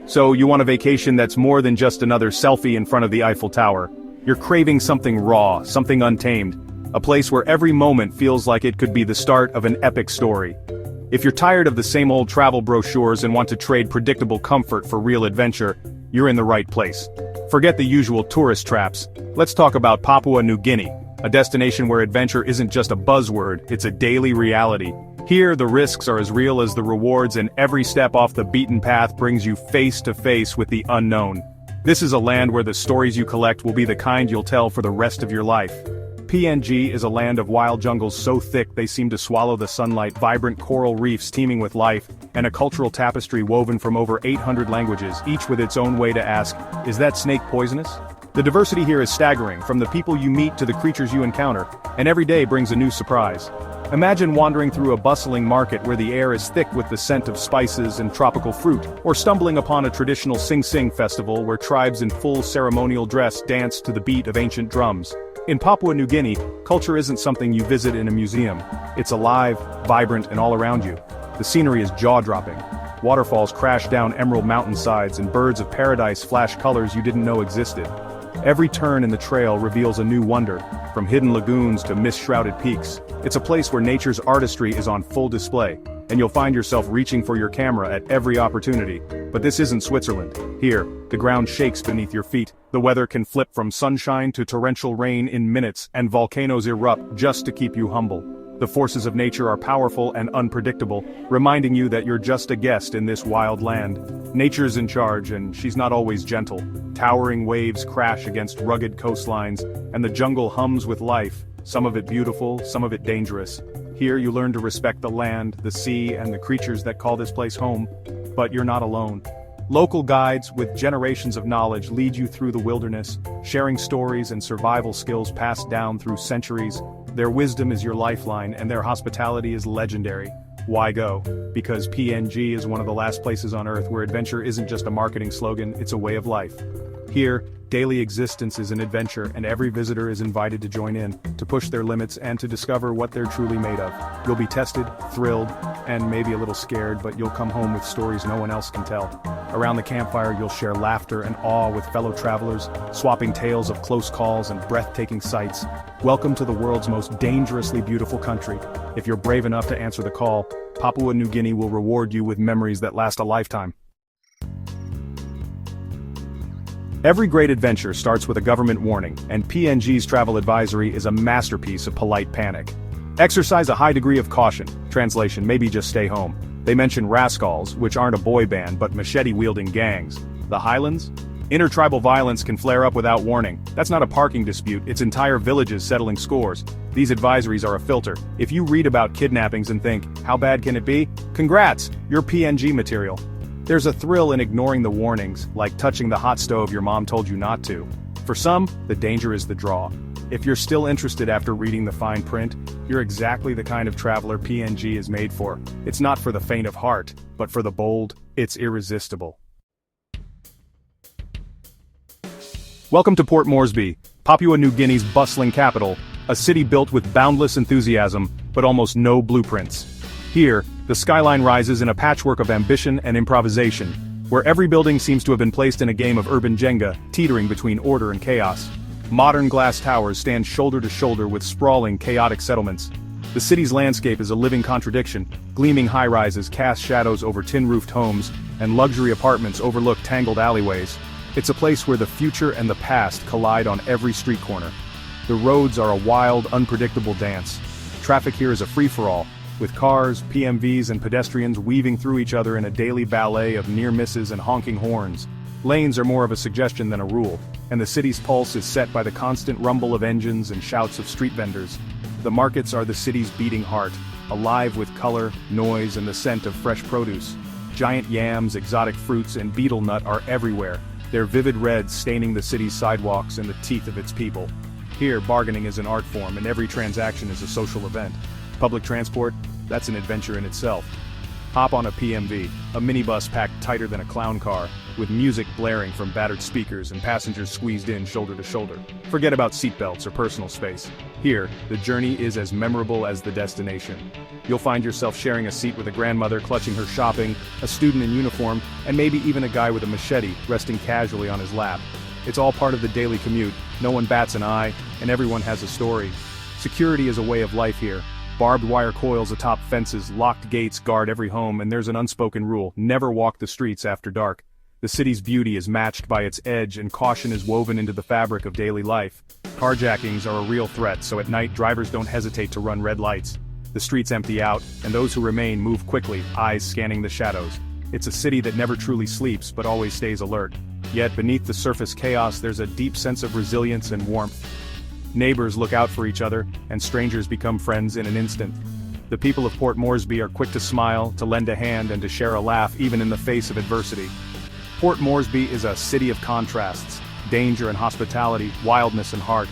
So you want a vacation that's more than just another selfie in front of the Eiffel Tower. You're craving something raw, something untamed, a place where every moment feels like it could be the start of an epic story. If you're tired of the same old travel brochures and want to trade predictable comfort for real adventure, you're in the right place. Forget the usual tourist traps. Let's talk about Papua New Guinea, a destination where adventure isn't just a buzzword, it's a daily reality. Here, the risks are as real as the rewards, and every step off the beaten path brings you face to face with the unknown. This is a land where the stories you collect will be the kind you'll tell for the rest of your life. PNG is a land of wild jungles so thick they seem to swallow the sunlight, vibrant coral reefs teeming with life, and a cultural tapestry woven from over 800 languages, each with its own way to ask, is that snake poisonous? The diversity here is staggering, from the people you meet to the creatures you encounter, and every day brings a new surprise. Imagine wandering through a bustling market where the air is thick with the scent of spices and tropical fruit, or stumbling upon a traditional Sing Sing festival where tribes in full ceremonial dress dance to the beat of ancient drums. In Papua New Guinea, culture isn't something you visit in a museum. It's alive, vibrant, and all around you. The scenery is jaw-dropping. Waterfalls crash down emerald mountainsides and birds of paradise flash colors you didn't know existed. Every turn in the trail reveals a new wonder, from hidden lagoons to mist-shrouded peaks. It's a place where nature's artistry is on full display, and you'll find yourself reaching for your camera at every opportunity. But this isn't Switzerland. Here, the ground shakes beneath your feet, the weather can flip from sunshine to torrential rain in minutes, and volcanoes erupt just to keep you humble. The forces of nature are powerful and unpredictable, reminding you that you're just a guest in this wild land. Nature's in charge, and she's not always gentle. Towering waves crash against rugged coastlines, and the jungle hums with life, some of it beautiful, some of it dangerous. Here you learn to respect the land, the sea, and the creatures that call this place home. But you're not alone. Local guides with generations of knowledge lead you through the wilderness, sharing stories and survival skills passed down through centuries. Their wisdom is your lifeline, and their hospitality is legendary. Why go? Because PNG is one of the last places on Earth where adventure isn't just a marketing slogan, it's a way of life. Here, daily existence is an adventure, and every visitor is invited to join in, to push their limits and to discover what they're truly made of. You'll be tested, thrilled, and maybe a little scared, but you'll come home with stories no one else can tell. Around the campfire, you'll share laughter and awe with fellow travelers, swapping tales of close calls and breathtaking sights. Welcome to the world's most dangerously beautiful country. If you're brave enough to answer the call, Papua New Guinea will reward you with memories that last a lifetime. Every great adventure starts with a government warning, and PNG's travel advisory is a masterpiece of polite panic. Exercise a high degree of caution. Translation, maybe just stay home. They mention rascals, which aren't a boy band but machete-wielding gangs. The Highlands? Intertribal violence can flare up without warning. That's not a parking dispute, it's entire villages settling scores. These advisories are a filter. If you read about kidnappings and think, how bad can it be? Congrats, you're PNG material. There's a thrill in ignoring the warnings, like touching the hot stove your mom told you not to. For some, the danger is the draw. If you're still interested after reading the fine print, you're exactly the kind of traveler PNG is made for. It's not for the faint of heart, but for the bold, it's irresistible. Welcome to Port Moresby, Papua New Guinea's bustling capital, a city built with boundless enthusiasm, but almost no blueprints. Here, the skyline rises in a patchwork of ambition and improvisation, where every building seems to have been placed in a game of urban Jenga, teetering between order and chaos. Modern glass towers stand shoulder to shoulder with sprawling, chaotic settlements. The city's landscape is a living contradiction. Gleaming high-rises cast shadows over tin-roofed homes, and luxury apartments overlook tangled alleyways. It's a place where the future and the past collide on every street corner. The roads are a wild, unpredictable dance. Traffic here is a free-for-all, with cars, PMVs, and pedestrians weaving through each other in a daily ballet of near misses and honking horns. Lanes are more of a suggestion than a rule, and the city's pulse is set by the constant rumble of engines and shouts of street vendors. The markets are the city's beating heart, alive with color, noise, and the scent of fresh produce. Giant yams, exotic fruits, and betel nut are everywhere, their vivid reds staining the city's sidewalks and the teeth of its people. Here, bargaining is an art form, and every transaction is a social event. Public transport? That's an adventure in itself. Hop on a PMV, a minibus packed tighter than a clown car, with music blaring from battered speakers and passengers squeezed in shoulder to shoulder. Forget about seatbelts or personal space. Here, the journey is as memorable as the destination. You'll find yourself sharing a seat with a grandmother clutching her shopping, a student in uniform, and maybe even a guy with a machete resting casually on his lap. It's all part of the daily commute, no one bats an eye, and everyone has a story. Security is a way of life here. Barbed wire coils atop fences, locked gates guard every home, and there's an unspoken rule: never walk the streets after dark. The city's beauty is matched by its edge, and caution is woven into the fabric of daily life. Carjackings are a real threat, so at night drivers don't hesitate to run red lights. The streets empty out, and those who remain move quickly, eyes scanning the shadows. It's a city that never truly sleeps, but always stays alert. Yet beneath the surface chaos there's a deep sense of resilience and warmth. Neighbors look out for each other, and strangers become friends in an instant. The people of Port Moresby are quick to smile, to lend a hand, and to share a laugh even in the face of adversity. Port Moresby is a city of contrasts, danger and hospitality, wildness and heart.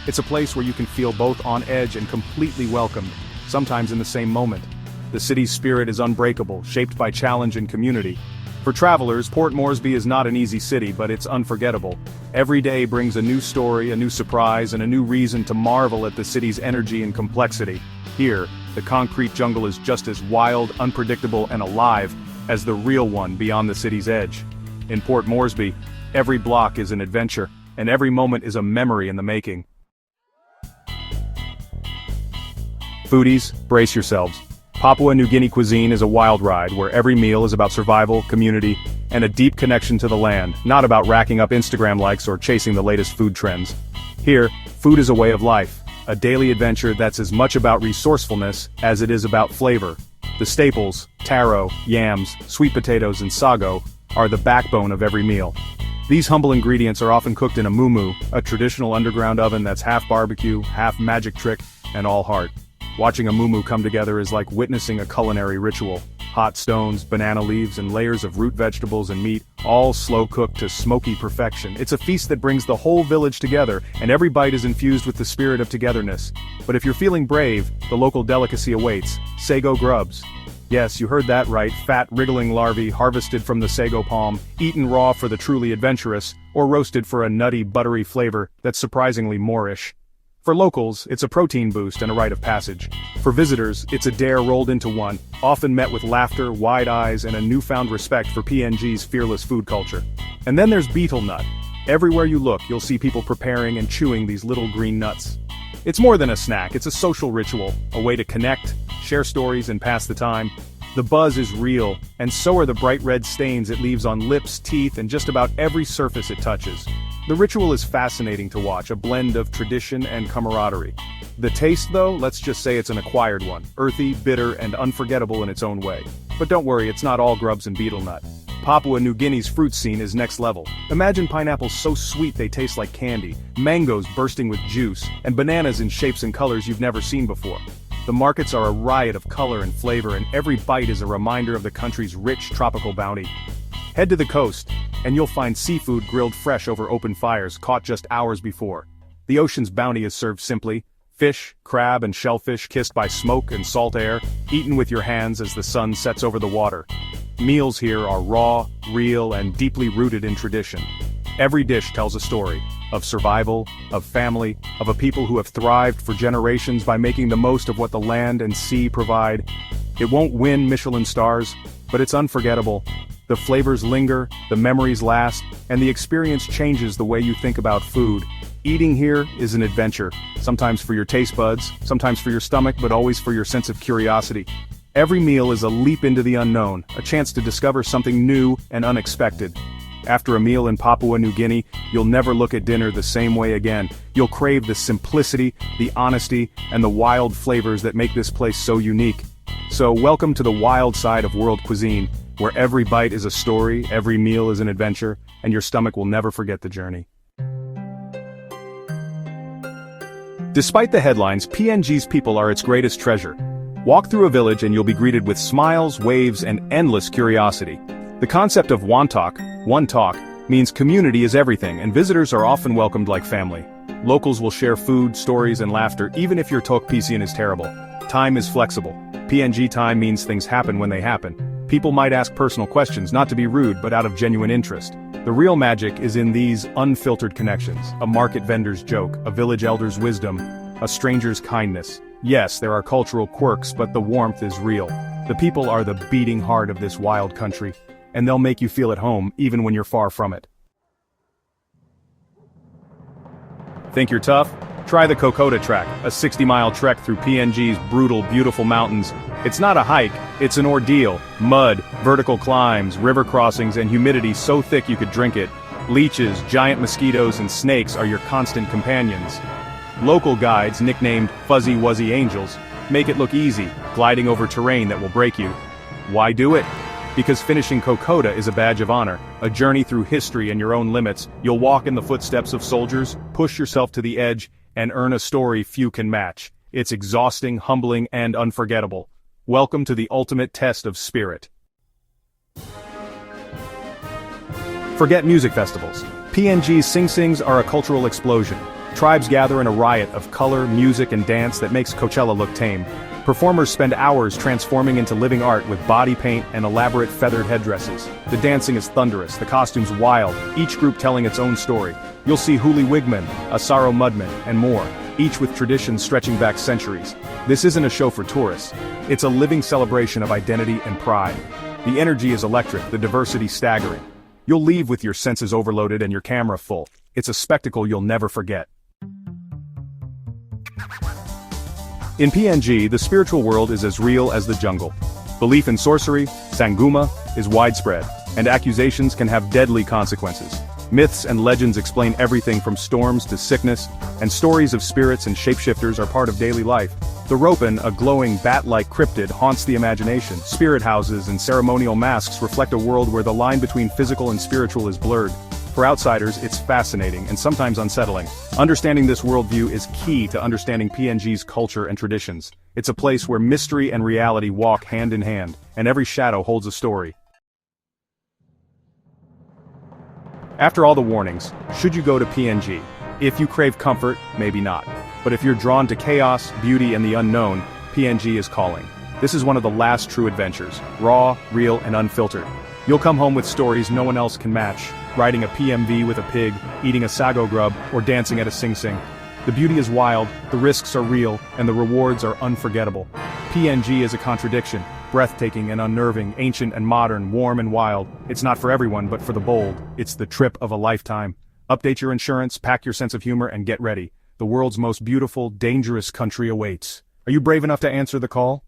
It's a place where you can feel both on edge and completely welcomed, sometimes in the same moment. The city's spirit is unbreakable, shaped by challenge and community. For travelers, Port Moresby is not an easy city, but it's unforgettable. Every day brings a new story, a new surprise, and a new reason to marvel at the city's energy and complexity. Here, the concrete jungle is just as wild, unpredictable, and alive as the real one beyond the city's edge. In Port Moresby, every block is an adventure, and every moment is a memory in the making. Foodies, brace yourselves. Papua New Guinea cuisine is a wild ride where every meal is about survival, community, and a deep connection to the land, not about racking up Instagram likes or chasing the latest food trends. Here, food is a way of life, a daily adventure that's as much about resourcefulness as it is about flavor. The staples, taro, yams, sweet potatoes, and sago, are the backbone of every meal. These humble ingredients are often cooked in a mumu, a traditional underground oven that's half barbecue, half magic trick, and all heart. Watching a mumu come together is like witnessing a culinary ritual. Hot stones, banana leaves, and layers of root vegetables and meat, all slow-cooked to smoky perfection. It's a feast that brings the whole village together, and every bite is infused with the spirit of togetherness. But if you're feeling brave, the local delicacy awaits: sago grubs. Yes, you heard that right, fat, wriggling larvae harvested from the sago palm, eaten raw for the truly adventurous, or roasted for a nutty, buttery flavor that's surprisingly Moorish. For locals, it's a protein boost and a rite of passage. For visitors, it's a dare rolled into one, often met with laughter, wide eyes, and a newfound respect for PNG's fearless food culture. And then there's betel nut. Everywhere you look, you'll see people preparing and chewing these little green nuts. It's more than a snack, it's a social ritual, a way to connect, share stories, and pass the time. The buzz is real, and so are the bright red stains it leaves on lips, teeth, and just about every surface it touches. The ritual is fascinating to watch, a blend of tradition and camaraderie. The taste, though, let's just say it's an acquired one, earthy, bitter, and unforgettable in its own way. But don't worry, it's not all grubs and betel nut. Papua New Guinea's fruit scene is next level. Imagine pineapples so sweet they taste like candy, mangoes bursting with juice, and bananas in shapes and colors you've never seen before. The markets are a riot of color and flavor, and every bite is a reminder of the country's rich tropical bounty. Head to the coast, and you'll find seafood grilled fresh over open fires caught just hours before. The ocean's bounty is served simply: fish, crab, and shellfish kissed by smoke and salt air, eaten with your hands as the sun sets over the water. Meals here are raw, real, and deeply rooted in tradition. Every dish tells a story of survival, of family, of a people who have thrived for generations by making the most of what the land and sea provide. It won't win Michelin stars, but it's unforgettable. The flavors linger, the memories last, and the experience changes the way you think about food. Eating here is an adventure, sometimes for your taste buds, sometimes for your stomach, but always for your sense of curiosity. Every meal is a leap into the unknown, a chance to discover something new and unexpected. After a meal in Papua New Guinea, you'll never look at dinner the same way again. You'll crave the simplicity, the honesty, and the wild flavors that make this place so unique. So welcome to the wild side of world cuisine, where every bite is a story, every meal is an adventure, and your stomach will never forget the journey. Despite the headlines, PNG's people are its greatest treasure. Walk through a village and you'll be greeted with smiles, waves, and endless curiosity. The concept of one talk, means community is everything, and visitors are often welcomed like family. Locals will share food, stories, and laughter, even if your Tokpisian is terrible. Time is flexible. PNG time means things happen when they happen. People might ask personal questions, not to be rude, but out of genuine interest. The real magic is in these unfiltered connections: a market vendor's joke, a village elder's wisdom, a stranger's kindness. Yes, there are cultural quirks, but the warmth is real. The people are the beating heart of this wild country, and they'll make you feel at home even when you're far from it. Think you're tough? Try the Kokoda Track, a 60-mile trek through PNG's brutal, beautiful mountains. It's not a hike, it's an ordeal. Mud, vertical climbs, river crossings, and humidity so thick you could drink it. Leeches, giant mosquitoes, and snakes are your constant companions. Local guides, nicknamed Fuzzy Wuzzy Angels, make it look easy, gliding over terrain that will break you. Why do it? Because finishing Kokoda is a badge of honor, a journey through history and your own limits. You'll walk in the footsteps of soldiers, push yourself to the edge, and earn a story few can match. It's exhausting, humbling, and unforgettable. Welcome to the ultimate test of spirit. Forget music festivals. PNG's sing-sings are a cultural explosion. Tribes gather in a riot of color, music, and dance that makes Coachella look tame. Performers spend hours transforming into living art with body paint and elaborate feathered headdresses. The dancing is thunderous, the costumes wild, each group telling its own story. You'll see Huli Wigmen, Asaro Mudmen, and more, each with traditions stretching back centuries. This isn't a show for tourists. It's a living celebration of identity and pride. The energy is electric, the diversity staggering. You'll leave with your senses overloaded and your camera full. It's a spectacle you'll never forget. In PNG, the spiritual world is as real as the jungle. Belief in sorcery, sanguma, is widespread, and accusations can have deadly consequences. Myths and legends explain everything from storms to sickness, and stories of spirits and shapeshifters are part of daily life. The Ropen, a glowing bat-like cryptid, haunts the imagination. Spirit houses and ceremonial masks reflect a world where the line between physical and spiritual is blurred. For outsiders, it's fascinating and sometimes unsettling. Understanding this worldview is key to understanding PNG's culture and traditions. It's a place where mystery and reality walk hand in hand, and every shadow holds a story. After all the warnings, should you go to PNG? If you crave comfort, maybe not. But if you're drawn to chaos, beauty, and the unknown, PNG is calling. This is one of the last true adventures, raw, real, and unfiltered. You'll come home with stories no one else can match, riding a PMV with a pig, eating a sago grub, or dancing at a sing-sing. The beauty is wild, the risks are real, and the rewards are unforgettable. PNG is a contradiction, breathtaking and unnerving, ancient and modern, warm and wild. It's not for everyone, but for the bold. It's the trip of a lifetime. Update your insurance, pack your sense of humor, and get ready. The world's most beautiful, dangerous country awaits. Are you brave enough to answer the call?